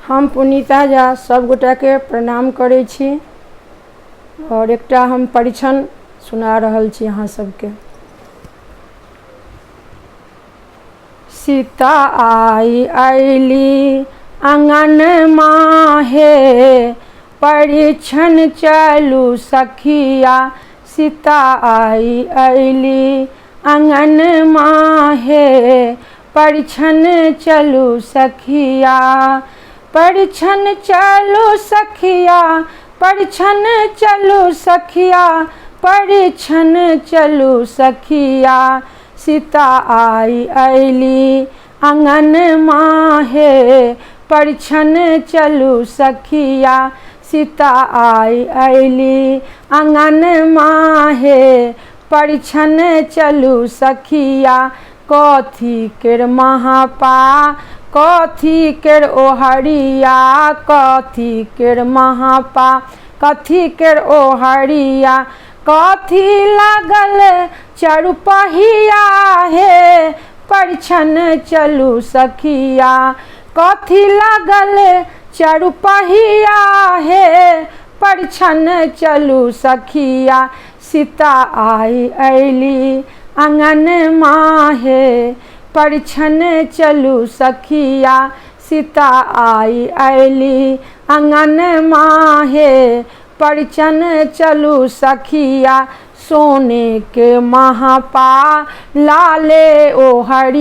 हम पुनीता झा सब गोटा के प्रणाम करै छी और एकटा हम परिछन सुना रहल छी अहाँ सबके। सीता आई अयली आंगन माहे, परिछन चलू सखिया। सीता आई अयली आंगन माहे, परिछन चलू सखिया। परिछन चलू सखिया, परिछन चलू सखिया, परिछन चलू सखिया। सीता आई अयली आंगन माहे, परिछन चलू सखिया। सीता आई अयली आंगन माहे, परिछन चलू सखिया। कथी केर महापा, कथी केर ओहरिया, कथी केर महापा, कथी केर ओहरिया। कथी लागल चरुपहिया हे, परिछन चलू सखिया। कथी लागल चरुपहिया हे, परिछन चलू सखिया। सीता आई अयली आंगन माहे, परिछन चलू सखिया। सीता आई अयली आंगन माहे, परिछन चलू सखिया। सोने के महापा लाले ओहरी